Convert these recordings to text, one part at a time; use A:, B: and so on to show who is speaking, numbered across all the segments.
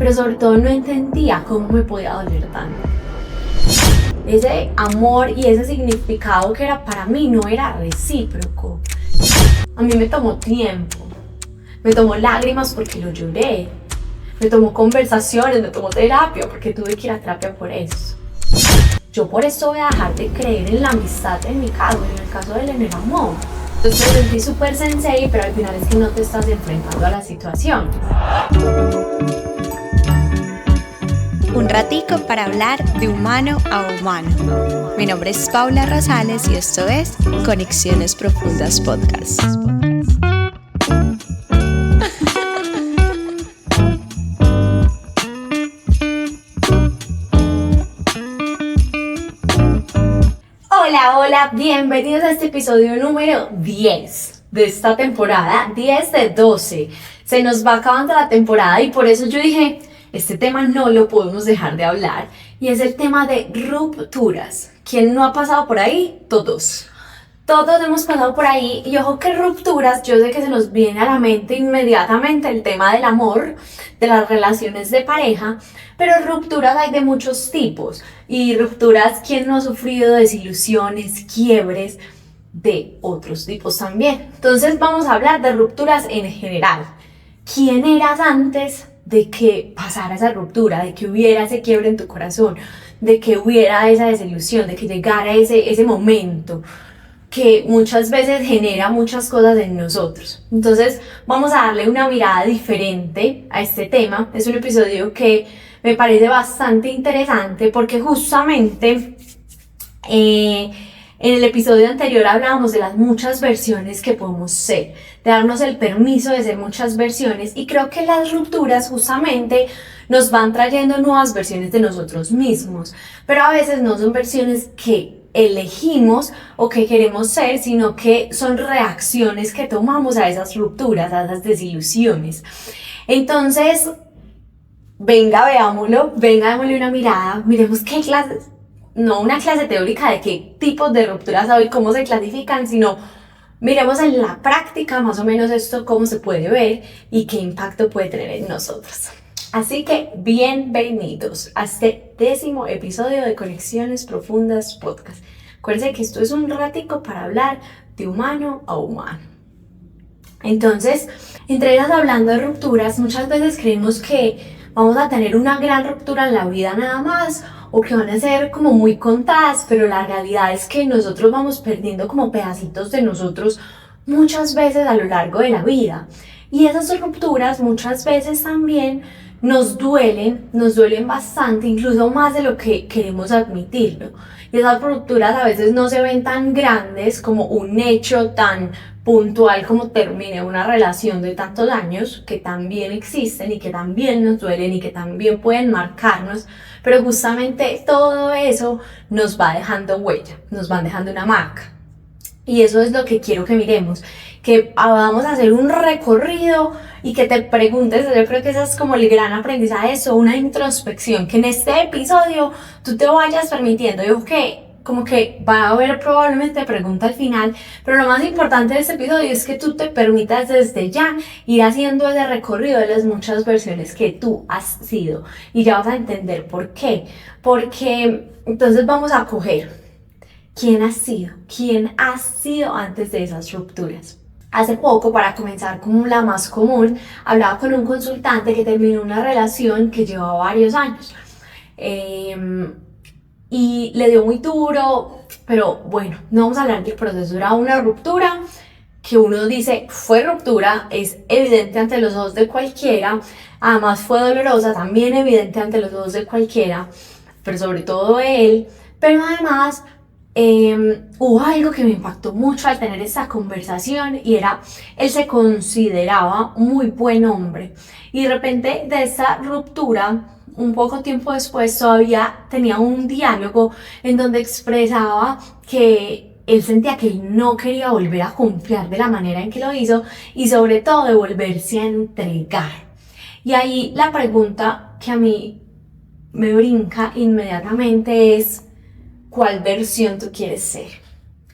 A: pero sobre todo no entendía cómo me podía doler tanto. Ese amor y ese significado que era para mí no era recíproco. A mí me tomó tiempo, me tomó lágrimas porque lo lloré, me tomó conversaciones, me tomó terapia porque tuve que ir a terapia por eso. Yo por eso voy a dejar de creer en la amistad en mi caso, en el caso de él en el amor. Entonces me sentí súper sensei, pero al final es que no te estás enfrentando a la situación.
B: Un ratico para hablar de humano a humano. Mi nombre es Paula Rosales y esto es Conexiones Profundas Podcast.
A: Hola, bienvenidos a este episodio número 10 de esta temporada, 10 de 12. Se nos va acabando la temporada y por eso yo dije, este tema no lo podemos dejar de hablar, y es el tema de rupturas. ¿Quién no ha pasado por ahí? Todos hemos pasado por ahí, y ojo que rupturas, yo sé que se nos viene a la mente inmediatamente el tema del amor, de las relaciones de pareja, pero rupturas hay de muchos tipos, y rupturas, ¿quién no ha sufrido desilusiones, quiebres de otros tipos también? Entonces vamos a hablar de rupturas en general. ¿Quién eras antes de que pasara esa ruptura, de que hubiera ese quiebre en tu corazón, de que hubiera esa desilusión, de que llegara ese momento que muchas veces genera muchas cosas en nosotros? Entonces vamos a darle una mirada diferente a este tema. Es un episodio que me parece bastante interesante porque justamente en el episodio anterior hablábamos de las muchas versiones que podemos ser, de darnos el permiso de ser muchas versiones, y creo que las rupturas justamente nos van trayendo nuevas versiones de nosotros mismos, pero a veces no son versiones que elegimos o que queremos ser, sino que son reacciones que tomamos a esas rupturas, a esas desilusiones. Entonces, démosle una mirada, miremos qué clases, no una clase teórica de qué tipos de rupturas hay, cómo se clasifican, sino miremos en la práctica más o menos esto, cómo se puede ver y qué impacto puede tener en nosotros. Así que bienvenidos a este 10º episodio de Conexiones Profundas Podcast. Acuérdense que esto es un ratico para hablar de humano a humano. Entonces, entre ellas, hablando de rupturas, muchas veces creemos que vamos a tener una gran ruptura en la vida nada más, o que van a ser como muy contadas, pero la realidad es que nosotros vamos perdiendo como pedacitos de nosotros muchas veces a lo largo de la vida. Y esas rupturas muchas veces también nos duelen bastante, incluso más de lo que queremos admitirlo. Y esas rupturas a veces no se ven tan grandes como un hecho tan puntual como termine una relación de tantos años, que también existen y que también nos duelen y que también pueden marcarnos, pero justamente todo eso nos va dejando huella, nos van dejando una marca. Y eso es lo que quiero que miremos, que vamos a hacer un recorrido y que te preguntes. Yo creo que eso es como el gran aprendizaje, eso, una introspección, que en este episodio tú te vayas permitiendo. Yo que como que va a haber probablemente pregunta al final, pero lo más importante de este episodio es que tú te permitas desde ya ir haciendo ese recorrido de las muchas versiones que tú has sido, y ya vas a entender por qué. Porque entonces vamos a coger ¿quién has sido antes de esas rupturas? Hace poco, para comenzar como la más común, hablaba con un consultante que terminó una relación que llevaba varios años. Y le dio muy duro, pero bueno, no vamos a hablar del proceso. Era una ruptura que uno dice, fue ruptura, es evidente ante los ojos de cualquiera. Además fue dolorosa, también evidente ante los ojos de cualquiera, pero sobre todo él. Pero además hubo algo que me impactó mucho al tener esta conversación, y era, él se consideraba muy buen hombre, y de repente de esta ruptura, un poco tiempo después, todavía tenía un diálogo en donde expresaba que él sentía que él no quería volver a confiar de la manera en que lo hizo, y sobre todo de volverse a entregar. Y ahí la pregunta que a mí me brinca inmediatamente es, ¿cuál versión tú quieres ser?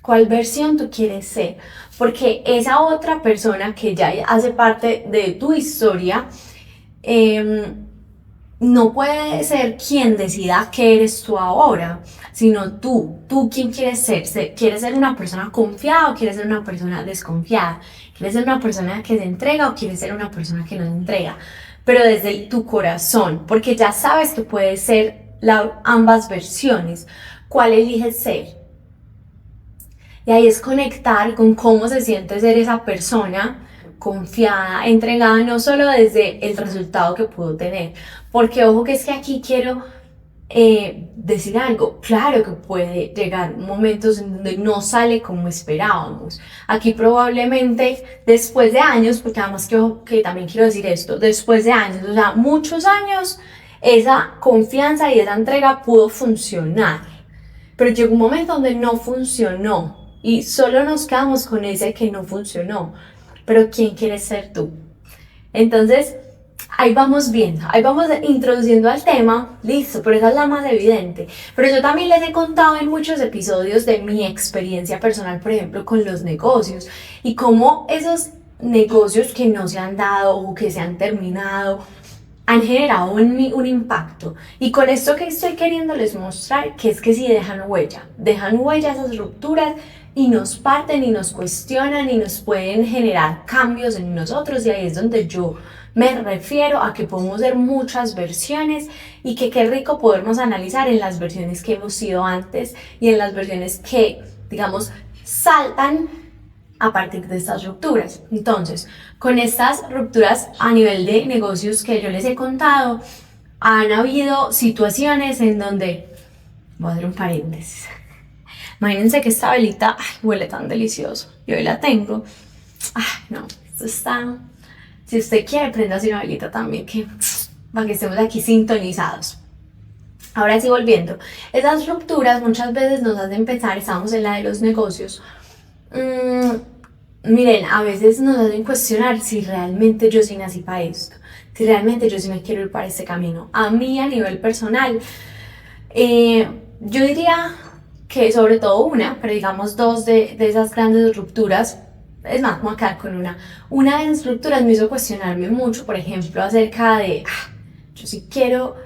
A: ¿Cuál versión tú quieres ser? Porque esa otra persona que ya hace parte de tu historia, no puede ser quien decida qué eres tú ahora, sino tú quién quieres ser. ¿Quieres ser una persona confiada o quieres ser una persona desconfiada? ¿Quieres ser una persona que se entrega o quieres ser una persona que no se entrega? Pero desde tu corazón, porque ya sabes que puedes ser ambas versiones. ¿Cuál eliges ser? Y ahí es conectar con cómo se siente ser esa persona confiada, entregada, no solo desde el resultado que pudo tener. Porque ojo que es que aquí quiero decir algo. Claro que puede llegar momentos en donde no sale como esperábamos. Aquí probablemente después de años, porque además que también quiero decir esto, después de años, o sea, muchos años, esa confianza y esa entrega pudo funcionar. Pero llegó un momento donde no funcionó. Y solo nos quedamos con ese que no funcionó. Pero ¿quién quieres ser tú? Entonces, ahí vamos viendo, ahí vamos introduciendo al tema, listo, pero esa es la más evidente. Pero yo también les he contado en muchos episodios de mi experiencia personal, por ejemplo, con los negocios. Y cómo esos negocios que no se han dado o que se han terminado han generado en mí un impacto. Y con esto que estoy queriéndoles mostrar, que es que sí dejan huella esas rupturas y nos parten y nos cuestionan y nos pueden generar cambios en nosotros, y ahí es donde yo me refiero a que podemos ser muchas versiones y que qué rico podernos analizar en las versiones que hemos sido antes y en las versiones que, digamos, saltan a partir de estas rupturas. Entonces, con estas rupturas a nivel de negocios que yo les he contado, han habido situaciones en donde, voy a hacer un paréntesis, imagínense que esta velita huele tan delicioso y hoy la tengo. No, esto está, si usted quiere préndase una velita también, para que estemos aquí sintonizados. Ahora sí, volviendo, esas rupturas muchas veces nos hacen pensar, estamos en la de los negocios, miren, a veces nos hacen cuestionar si realmente yo sí nací para esto, si realmente yo sí me quiero ir para este camino. A mí, a nivel personal, yo diría que sobre todo una, pero digamos dos de esas grandes rupturas, es más, vamos a quedar con una de esas rupturas me hizo cuestionarme mucho, por ejemplo, acerca de, yo sí quiero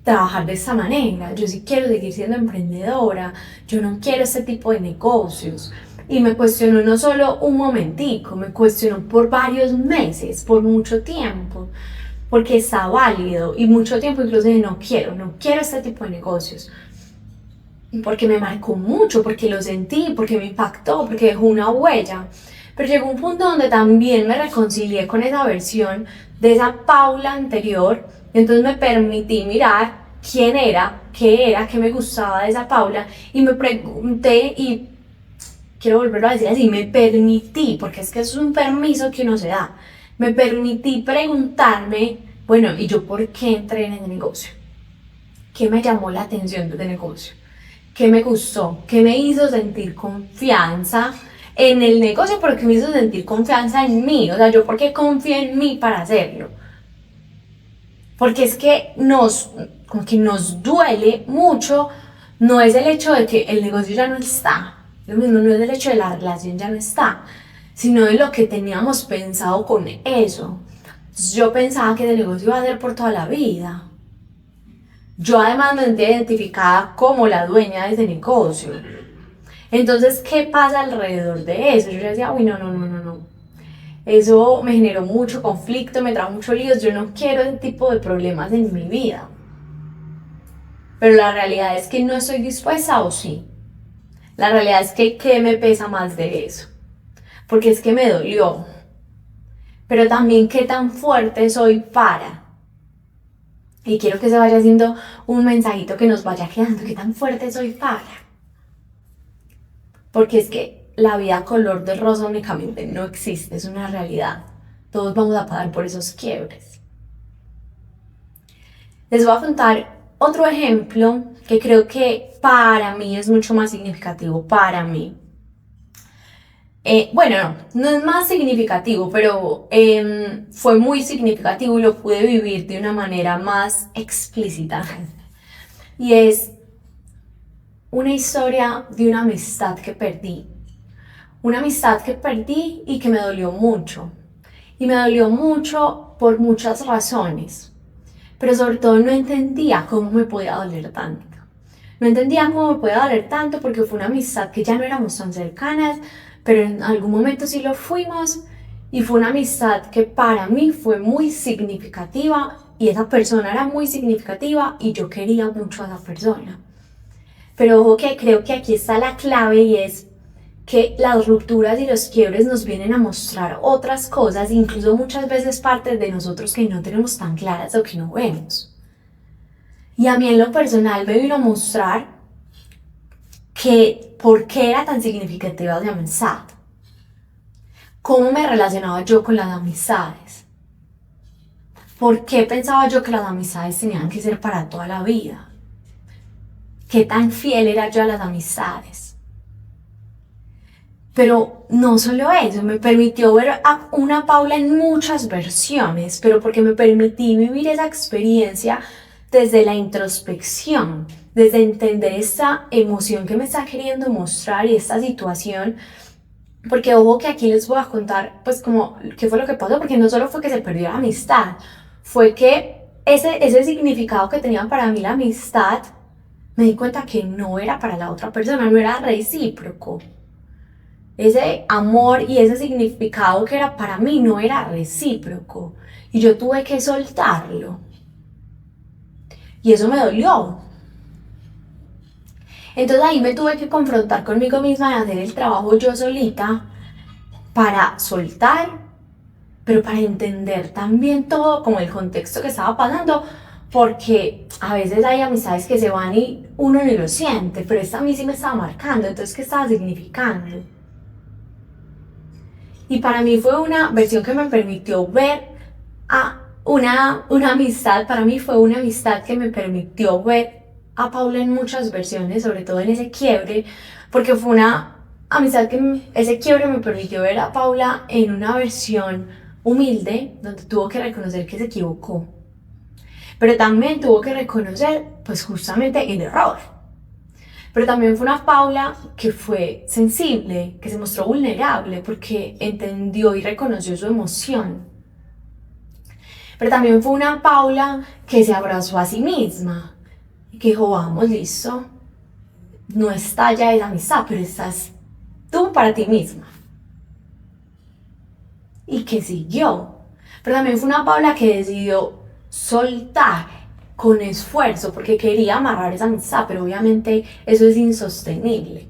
A: trabajar de esta manera, yo sí quiero seguir siendo emprendedora, yo no quiero este tipo de negocios. Y me cuestionó no solo un momentico, me cuestionó por varios meses, por mucho tiempo, porque está válido, y mucho tiempo incluso dije, no quiero este tipo de negocios, porque me marcó mucho, porque lo sentí, porque me impactó, porque dejó una huella. Pero llegó un punto donde también me reconcilié con esa versión de esa Paula anterior, y entonces me permití mirar quién era, qué me gustaba de esa Paula, y me pregunté, y quiero volverlo a decir así, me permití, porque es que es un permiso que uno se da, me permití preguntarme, bueno, ¿y yo por qué entré en el negocio? ¿Qué me llamó la atención del negocio? ¿Qué me gustó? ¿Qué me hizo sentir confianza en el negocio? ¿Pero qué me hizo sentir confianza en mí? O sea, ¿yo por qué confío en mí para hacerlo? Porque es que como que nos duele mucho, no es el hecho de que el negocio ya no está, lo mismo no es el hecho de la relación ya no está, sino de lo que teníamos pensado con eso. Yo pensaba que el negocio iba a ser por toda la vida. Yo además me sentía identificada como la dueña de ese negocio. Entonces, ¿qué pasa alrededor de eso? Yo decía, uy, no. Eso me generó mucho conflicto, me trajo muchos líos, yo no quiero ese tipo de problemas en mi vida. Pero la realidad es que no estoy dispuesta, ¿o sí? La realidad es que ¿qué me pesa más de eso? Porque es que me dolió. Pero también ¿qué tan fuerte soy para? Y quiero que se vaya haciendo un mensajito que nos vaya quedando. ¿Qué tan fuerte soy para? Porque es que la vida color de rosa únicamente no existe, es una realidad. Todos vamos a pasar por esos quiebres. Les voy a contar otro ejemplo que creo que para mí es mucho más significativo, para mí. Bueno, no es más significativo, pero fue muy significativo y lo pude vivir de una manera más explícita. Y es una historia de una amistad que perdí. Una amistad que perdí y que me dolió mucho. Y me dolió mucho por muchas razones. pero sobre todo no entendía cómo me podía doler tanto. No entendía cómo me podía doler tanto porque fue una amistad que ya no éramos tan cercanas, pero en algún momento sí lo fuimos, y fue una amistad que para mí fue muy significativa, y esa persona era muy significativa y yo quería mucho a esa persona. Pero ojo, que creo que aquí está la clave, y es que las rupturas y los quiebres nos vienen a mostrar otras cosas, incluso muchas veces partes de nosotros que no tenemos tan claras o que no vemos. Y a mí en lo personal me vino a mostrar que por qué era tan significativa la amistad, cómo me relacionaba yo con las amistades, por qué pensaba yo que las amistades tenían que ser para toda la vida, qué tan fiel era yo a las amistades. Pero no solo eso, me permitió ver a una Paula en muchas versiones, pero porque me permití vivir esa experiencia desde la introspección, desde entender esta emoción que me está queriendo mostrar y esta situación. Porque ojo, que aquí les voy a contar pues como qué fue lo que pasó, porque no solo fue que se perdió la amistad, fue que ese significado que tenía para mí la amistad, me di cuenta que no era para la otra persona, no era recíproco. Ese amor y ese significado que era para mí no era recíproco, y yo tuve que soltarlo. Y eso me dolió. Entonces ahí me tuve que confrontar conmigo misma y hacer el trabajo yo solita para soltar, pero para entender también todo como el contexto que estaba pasando, porque a veces hay amistades que se van y uno ni lo siente, pero esta a mí sí me estaba marcando. Entonces, ¿qué estaba significando? Y para mí fue una versión que me permitió ver a una amistad. Para mí fue una amistad que me permitió ver a Paula en muchas versiones, sobre todo en ese quiebre, porque fue una amistad que ese quiebre me permitió ver a Paula en una versión humilde, donde tuvo que reconocer que se equivocó, pero también tuvo que reconocer pues justamente el error. Pero también fue una Paula que fue sensible, que se mostró vulnerable porque entendió y reconoció su emoción. Pero también fue una Paula que se abrazó a sí misma y que dijo, vamos, listo, no está ya esa amistad, pero estás tú para ti misma. Y que siguió. Pero también fue una Paula que decidió soltar con esfuerzo porque quería amarrar esa amistad, pero obviamente eso es insostenible.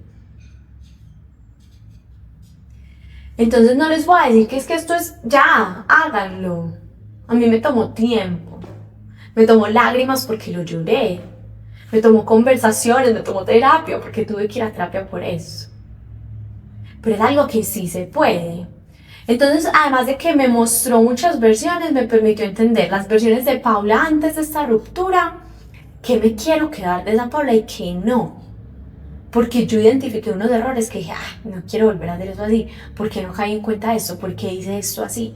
A: Entonces no les voy a decir que es que esto es ya, háganlo. A mí me tomó tiempo, me tomó lágrimas porque lo lloré, me tomó conversaciones, me tomó terapia porque tuve que ir a terapia por eso. Pero es algo que sí se puede. Entonces, además de que me mostró muchas versiones, me permitió entender las versiones de Paula antes de esta ruptura, qué me quiero quedar de esa Paula y qué no. Porque yo identifiqué unos errores que dije, no quiero volver a hacer eso así. ¿Por qué no caí en cuenta de esto? ¿Por qué hice esto así?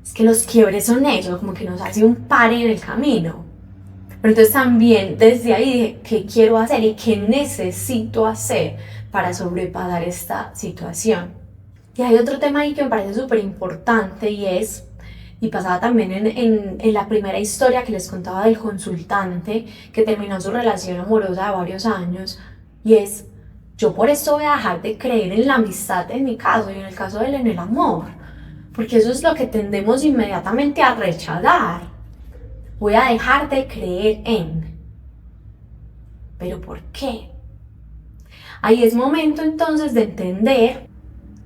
A: Es que los quiebres son eso, como que nos hace un pare en el camino. Pero entonces también desde ahí dije, ¿qué quiero hacer y qué necesito hacer para sobrepasar esta situación? Y hay otro tema ahí que me parece súper importante, y pasaba también en la primera historia que les contaba del consultante que terminó su relación amorosa de varios años, y es, yo por esto voy a dejar de creer en la amistad en mi caso, y en el caso de él en el amor, porque eso es lo que tendemos inmediatamente a rechazar. Voy a dejar de creer en. ¿Pero por qué? Ahí es momento entonces de entender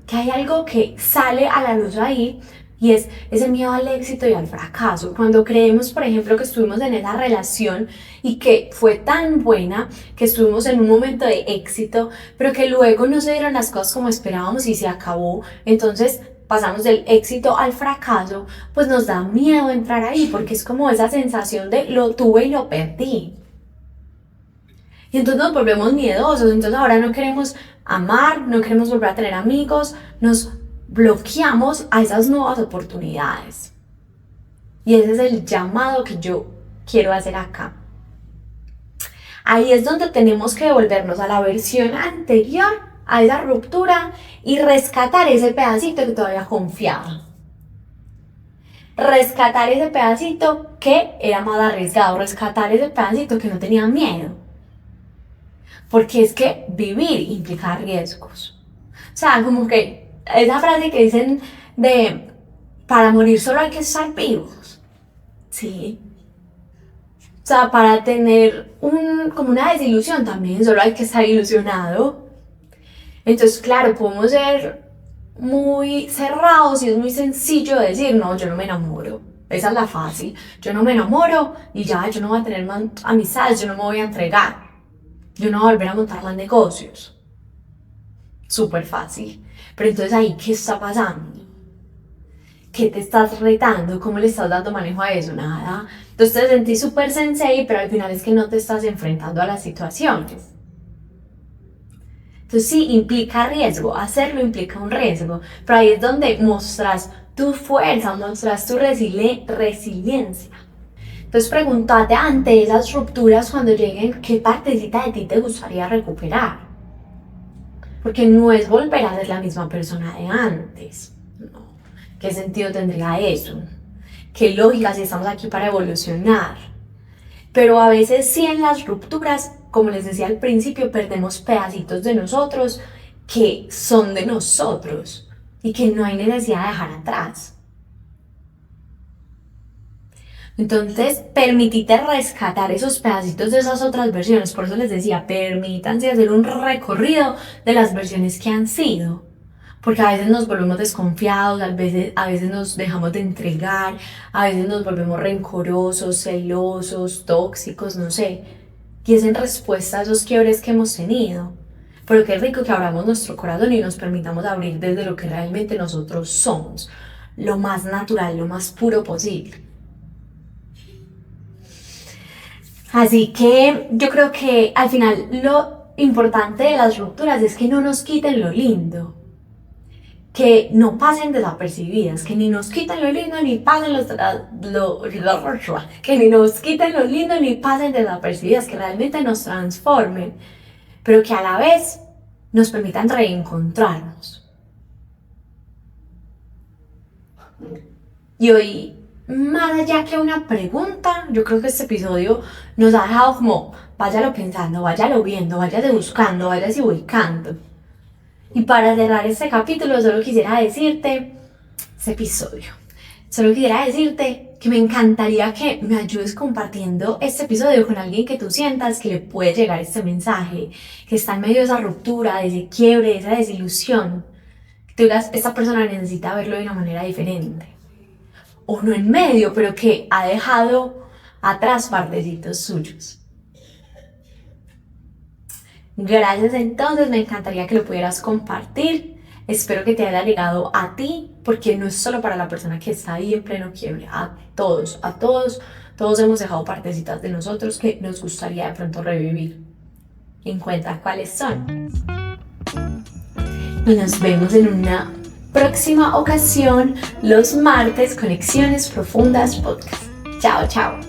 A: que hay algo que sale a la luz ahí, y es ese miedo al éxito y al fracaso. Cuando creemos, por ejemplo, que estuvimos en esa relación y que fue tan buena, que estuvimos en un momento de éxito, pero que luego no se dieron las cosas como esperábamos y se acabó, entonces pasamos del éxito al fracaso, pues nos da miedo entrar ahí, porque es como esa sensación de lo tuve y lo perdí. Y entonces nos volvemos miedosos, entonces ahora no queremos amar, no queremos volver a tener amigos, nos bloqueamos a esas nuevas oportunidades. Y ese es el llamado que yo quiero hacer acá. Ahí es donde tenemos que devolvernos a la versión anterior, a esa ruptura, y rescatar ese pedacito que todavía confiaba. rescatar ese pedacito que era más arriesgado, rescatar ese pedacito que no tenía miedo. Porque es que vivir implica riesgos. O sea, como que esa frase que dicen de para morir solo hay que estar vivos. Sí. O sea, para tener como una desilusión también solo hay que estar ilusionado. Entonces, claro, podemos ser muy cerrados y es muy sencillo decir, no, yo no me enamoro. Esa es la fácil. Yo no me enamoro y ya, yo no voy a tener más amistades, yo no me voy a entregar. Yo no voy a volver a montar más negocios. Súper fácil. Pero entonces ahí, ¿qué está pasando? ¿Qué te estás retando? ¿Cómo le estás dando manejo a eso? Nada. Entonces te sentís súper sensei, pero al final es que no te estás enfrentando a las situaciones. Entonces sí, implica riesgo. Hacerlo implica un riesgo. Pero ahí es donde mostras tu fuerza, mostras tu resiliencia. Entonces pregúntate ante esas rupturas cuando lleguen, ¿qué partecita de ti te gustaría recuperar? Porque no es volver a ser la misma persona de antes. No. ¿Qué sentido tendría eso? ¿Qué lógica si estamos aquí para evolucionar? Pero a veces sí en las rupturas, como les decía al principio, perdemos pedacitos de nosotros que son de nosotros y que no hay necesidad de dejar atrás. Entonces, permitite rescatar esos pedacitos de esas otras versiones. Por eso les decía, permítanse hacer un recorrido de las versiones que han sido. Porque a veces nos volvemos desconfiados, a veces nos dejamos de entregar, a veces nos volvemos rencorosos, celosos, tóxicos, no sé. Y es en respuesta a esos quiebres que hemos tenido. Pero qué rico que abramos nuestro corazón y nos permitamos abrir desde lo que realmente nosotros somos. Lo más natural, lo más puro posible. Así que yo creo que al final lo importante de las rupturas es que no nos quiten lo lindo, que no pasen desapercibidas, que ni nos quiten lo lindo ni pasen que ni nos quiten lo lindo ni pasen desapercibidas, que realmente nos transformen, pero que a la vez nos permitan reencontrarnos. Y hoy, más allá que una pregunta, yo creo que este episodio nos ha dejado como, váyalo pensando, váyalo viendo, váyase buscando, váyase ubicando. Y para cerrar este capítulo, solo quisiera decirte, solo quisiera decirte que me encantaría que me ayudes compartiendo este episodio con alguien que tú sientas que le puede llegar este mensaje, que está en medio de esa ruptura, de ese quiebre, de esa desilusión. Que tú digas, esta persona necesita verlo de una manera diferente. O no en medio, pero que ha dejado atrás partecitos suyos. Gracias entonces, me encantaría que lo pudieras compartir. Espero que te haya llegado a ti, porque no es solo para la persona que está ahí en pleno quiebre, a todos hemos dejado partecitas de nosotros que nos gustaría de pronto revivir. Encuentra cuáles son. Y nos vemos en una próxima ocasión los martes, Conexiones Profundas Podcast. Chao, chao.